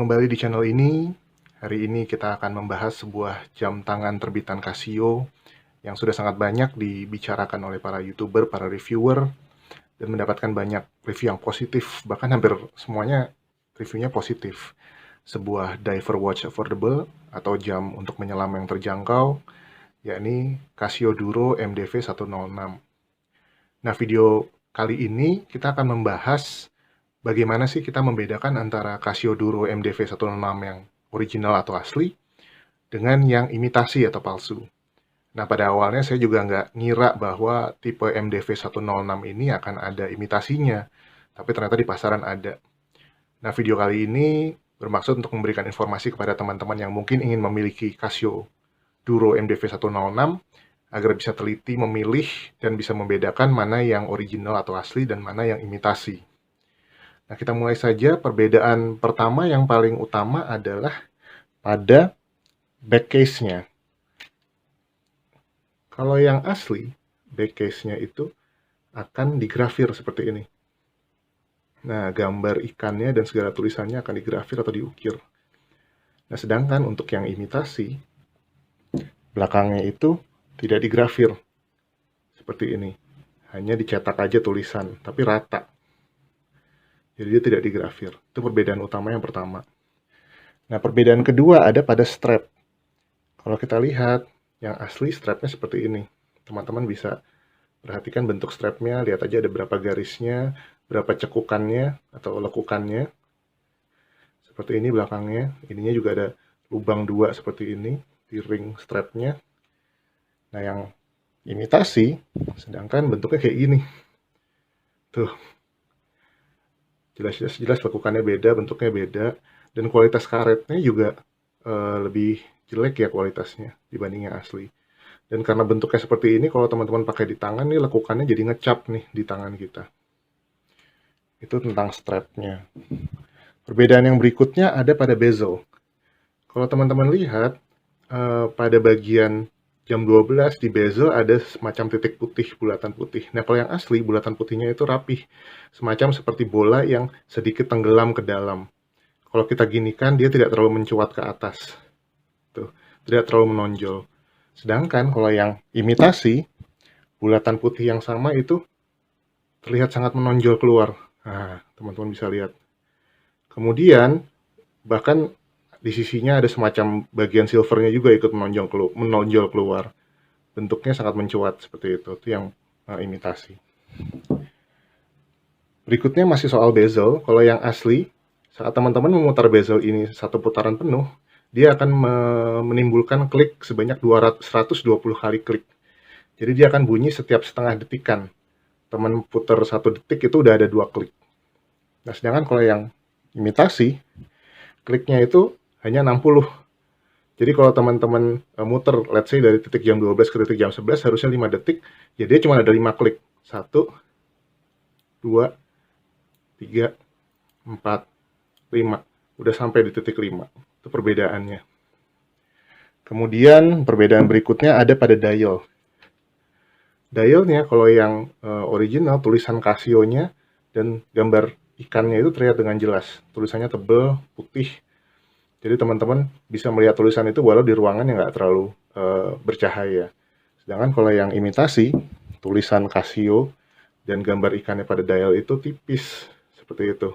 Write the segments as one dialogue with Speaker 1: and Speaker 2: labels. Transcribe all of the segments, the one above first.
Speaker 1: kembali di channel ini. Hari ini kita akan membahas sebuah jam tangan terbitan Casio yang sudah sangat banyak dibicarakan oleh para YouTuber, para reviewer, dan mendapatkan banyak review yang positif. Bahkan hampir semuanya reviewnya positif. Sebuah diver watch affordable atau jam untuk menyelam yang terjangkau, yakni Casio Duro MDV 106. Nah, video kali ini kita akan membahas bagaimana sih kita membedakan antara Casio Duro MDV 106 yang original atau asli dengan yang imitasi atau palsu. Nah, pada awalnya saya juga nggak ngira bahwa tipe MDV 106 ini akan ada imitasinya, tapi ternyata di pasaran ada. Nah, video kali ini bermaksud untuk memberikan informasi kepada teman-teman yang mungkin ingin memiliki Casio Duro MDV 106 agar bisa teliti memilih dan bisa membedakan mana yang original atau asli dan mana yang imitasi. Nah, kita mulai saja. Perbedaan pertama yang paling utama adalah pada back case-nya. Kalau yang asli, back case-nya itu akan digrafir seperti ini. Nah, gambar ikannya dan segala tulisannya akan digrafir atau diukir. Nah, sedangkan untuk yang imitasi, belakangnya itu tidak digrafir. Seperti ini. Hanya dicetak aja tulisan, tapi rata. Jadi dia tidak digrafir. Itu perbedaan utama yang pertama. Nah, perbedaan kedua ada pada strap. Kalau kita lihat, yang asli strapnya seperti ini. Teman-teman bisa perhatikan bentuk strapnya, lihat aja ada berapa garisnya, berapa cekukannya atau lekukannya. Seperti ini belakangnya. Ininya juga ada lubang 2 seperti ini di ring strapnya. Nah, yang imitasi, sedangkan bentuknya kayak gini. Tuh. Jelas lekukannya beda, bentuknya beda, dan kualitas karetnya juga lebih jelek ya kualitasnya dibanding yang asli. Dan karena bentuknya seperti ini, kalau teman-teman pakai di tangan nih, lekukannya jadi ngecap nih di tangan kita. Itu tentang strapnya. Perbedaan yang berikutnya ada pada bezel. Kalau teman-teman lihat, pada bagian jam 12 di bezel ada semacam titik putih, bulatan putih. Nah, kalau yang asli, bulatan putihnya itu rapih. Semacam seperti bola yang sedikit tenggelam ke dalam. Kalau kita ginikan, dia tidak terlalu mencuat ke atas. Tuh, tidak terlalu menonjol. Sedangkan kalau yang imitasi, bulatan putih yang sama itu terlihat sangat menonjol keluar. Nah, teman-teman bisa lihat. Kemudian, bahkan di sisinya ada semacam bagian silvernya juga ikut menonjol keluar. Bentuknya sangat mencuat seperti itu. Itu yang imitasi. Berikutnya masih soal bezel. Kalau yang asli, saat teman-teman memutar bezel ini satu putaran penuh, dia akan menimbulkan klik sebanyak 120 kali klik. Jadi dia akan bunyi setiap setengah detikan. Teman putar 1 detik itu udah ada 2 klik. Nah, sedangkan kalau yang imitasi, kliknya itu hanya 60. Jadi kalau teman-teman muter, let's say dari titik jam 12 ke titik jam 11, harusnya 5 detik, jadi dia cuma ada 5 klik. 1, 2, 3, 4, 5. Udah sampai di titik 5. Itu perbedaannya. Kemudian perbedaan berikutnya ada pada dial. Dialnya kalau yang original, tulisan Casio-nya dan gambar ikannya itu terlihat dengan jelas. Tulisannya tebal, putih. Jadi teman-teman bisa melihat tulisan itu walau di ruangan yang nggak terlalu bercahaya. Sedangkan kalau yang imitasi, tulisan Casio dan gambar ikannya pada dial itu tipis, seperti itu.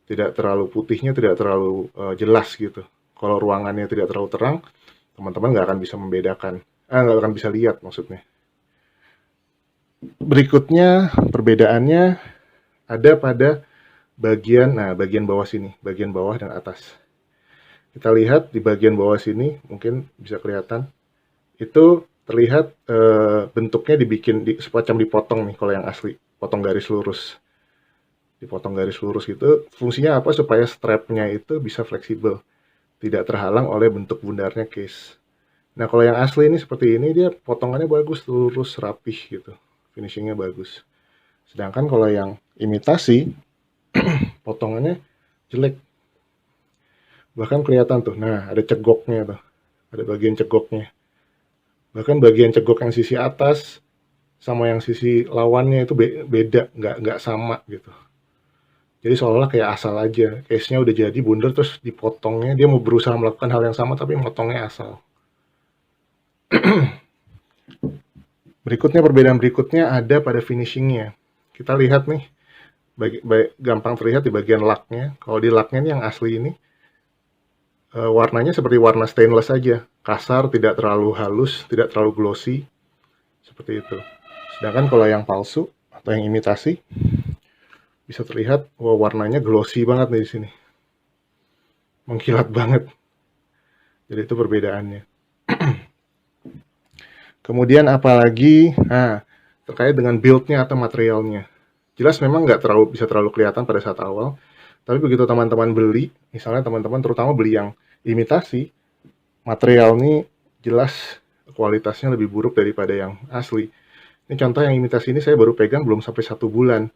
Speaker 1: Tidak terlalu putihnya, tidak terlalu jelas gitu. Kalau ruangannya tidak terlalu terang, teman-teman nggak akan bisa membedakan. Nggak akan bisa lihat maksudnya. Berikutnya, perbedaannya ada pada bagian bawah sini, bagian bawah dan atas. Kita lihat di bagian bawah sini, mungkin bisa kelihatan, itu terlihat bentuknya dibikin semacam dipotong nih kalau yang asli, potong garis lurus. Dipotong garis lurus gitu, fungsinya apa? Supaya strapnya itu bisa fleksibel, tidak terhalang oleh bentuk bundarnya case. Nah, kalau yang asli ini seperti ini, dia potongannya bagus, lurus, rapih gitu, finishingnya bagus. Sedangkan kalau yang imitasi, potongannya jelek. Bahkan kelihatan tuh, nah ada cegoknya tuh, ada bagian cegoknya. Bahkan bagian cegok yang sisi atas sama yang sisi lawannya itu beda, nggak sama gitu. Jadi seolah-olah kayak asal aja, case-nya udah jadi bundar terus dipotongnya, dia mau berusaha melakukan hal yang sama tapi motongnya asal. Perbedaan berikutnya ada pada finishingnya. Kita lihat nih, gampang terlihat di bagian laknya. Kalau di laknya nih yang asli ini, warnanya seperti warna stainless saja, kasar, tidak terlalu halus, tidak terlalu glossy, seperti itu. Sedangkan kalau yang palsu atau yang imitasi, bisa terlihat warnanya glossy banget nih di sini, mengkilat banget. Jadi itu perbedaannya. Kemudian apalagi, terkait dengan build-nya atau materialnya. Jelas memang nggak bisa terlalu kelihatan pada saat awal, tapi begitu teman-teman beli, misalnya teman-teman terutama beli yang imitasi, material ini jelas kualitasnya lebih buruk daripada yang asli. Ini contoh yang imitasi ini saya baru pegang belum sampai 1 bulan.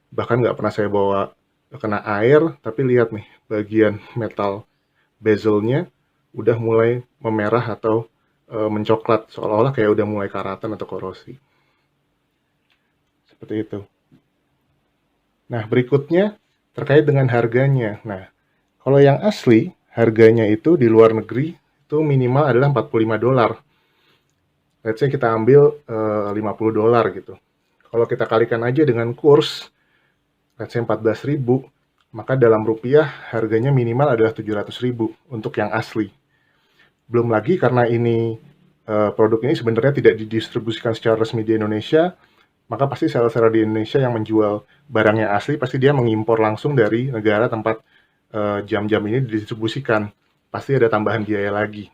Speaker 1: Bahkan nggak pernah saya bawa kena air, tapi lihat nih, bagian metal bezelnya udah mulai memerah atau mencoklat, seolah-olah kayak udah mulai karatan atau korosi. Seperti itu. Nah, berikutnya terkait dengan harganya. Nah, kalau yang asli, harganya itu di luar negeri itu minimal adalah $45. Let's say kita ambil $50 gitu. Kalau kita kalikan aja dengan kurs, let's say 14.000, maka dalam rupiah harganya minimal adalah 700.000 untuk yang asli. Belum lagi karena ini produk ini sebenarnya tidak didistribusikan secara resmi di Indonesia, maka pasti seller-seller di Indonesia yang menjual barangnya asli pasti dia mengimpor langsung dari negara tempat jam-jam ini didistribusikan. Pasti ada tambahan biaya lagi.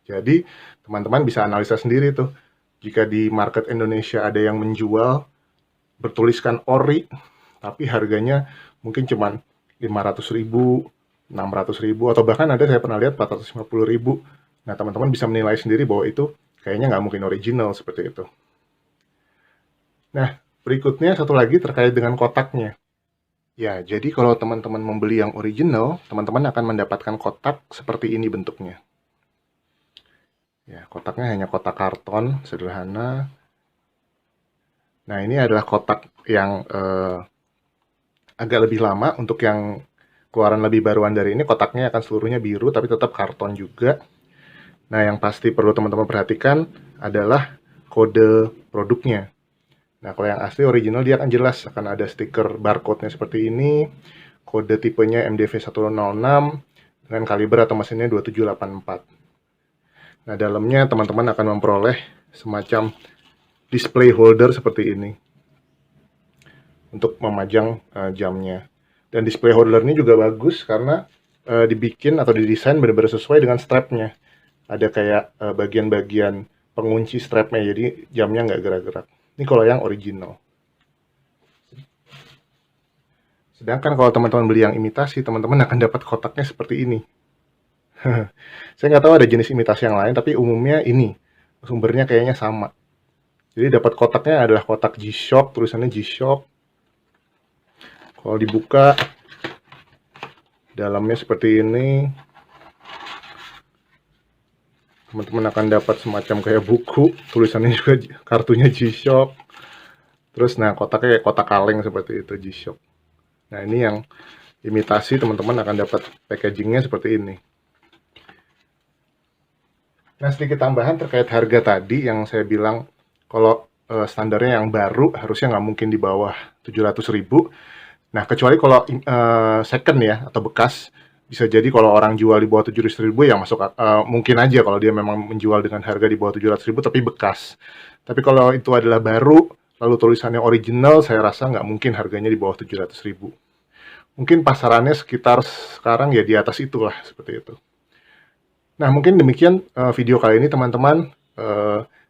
Speaker 1: Jadi teman-teman bisa analisa sendiri tuh. Jika di market Indonesia ada yang menjual bertuliskan ori, tapi harganya mungkin cuma 500.000, 600.000, atau bahkan ada saya pernah lihat 450.000. Nah, teman-teman bisa menilai sendiri bahwa itu kayaknya nggak mungkin original seperti itu. Nah, berikutnya satu lagi terkait dengan kotaknya. Ya, jadi kalau teman-teman membeli yang original, teman-teman akan mendapatkan kotak seperti ini bentuknya. Ya, kotaknya hanya kotak karton, sederhana. Nah, ini adalah kotak yang agak lebih lama. Untuk yang keluaran lebih baruan dari ini, kotaknya akan seluruhnya biru, tapi tetap karton juga. Nah, yang pasti perlu teman-teman perhatikan adalah kode produknya. Nah, kalau yang asli original dia akan jelas, akan ada stiker barcode-nya seperti ini, kode tipenya MDV106, dengan kaliber atau mesinnya 2784. Nah, dalamnya teman-teman akan memperoleh semacam display holder seperti ini untuk memajang jamnya. Dan display holder ini juga bagus karena dibikin atau didesain benar-benar sesuai dengan strapnya. Ada kayak bagian-bagian pengunci strapnya, jadi jamnya nggak gerak-gerak. Ini kalau yang original. Sedangkan kalau teman-teman beli yang imitasi, teman-teman akan dapat kotaknya seperti ini. Saya nggak tahu ada jenis imitasi yang lain, tapi umumnya ini. Sumbernya kayaknya sama. Jadi dapat kotaknya adalah kotak G-Shock, tulisannya G-Shock. Kalau dibuka, dalamnya seperti ini. Teman-teman akan dapat semacam kayak buku, tulisannya juga kartunya G-Shock. Terus nah kotaknya kayak kotak kaleng seperti itu, G-Shock. Nah, ini yang imitasi, teman-teman akan dapat packagingnya seperti ini. Nah, sedikit tambahan terkait harga tadi yang saya bilang kalau standarnya yang baru harusnya nggak mungkin di bawah 700.000. Nah, kecuali kalau second ya atau bekas, bisa jadi kalau orang jual di bawah 700.000 ya masuk mungkin aja kalau dia memang menjual dengan harga di bawah 700.000 tapi bekas. Tapi kalau itu adalah baru lalu tulisannya original, saya rasa nggak mungkin harganya di bawah 700.000. Mungkin pasarannya sekitar sekarang ya di atas itulah, seperti itu. Nah, mungkin demikian video kali ini teman-teman.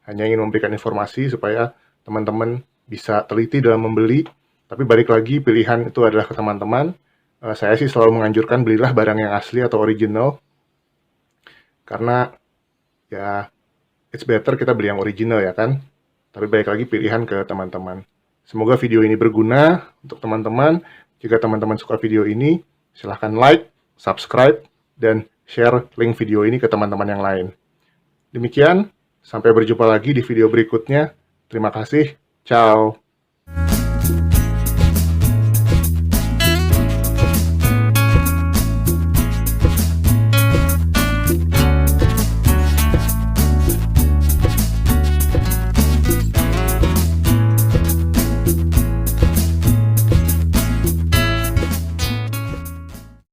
Speaker 1: Hanya ingin memberikan informasi supaya teman-teman bisa teliti dalam membeli. Tapi balik lagi, pilihan itu adalah ke teman-teman. Saya sih selalu menganjurkan belilah barang yang asli atau original. Karena ya it's better kita beli yang original ya kan. Tapi balik lagi pilihan ke teman-teman. Semoga video ini berguna untuk teman-teman. Jika teman-teman suka video ini, silahkan like, subscribe, dan share link video ini ke teman-teman yang lain. Demikian, sampai berjumpa lagi di video berikutnya. Terima kasih, ciao.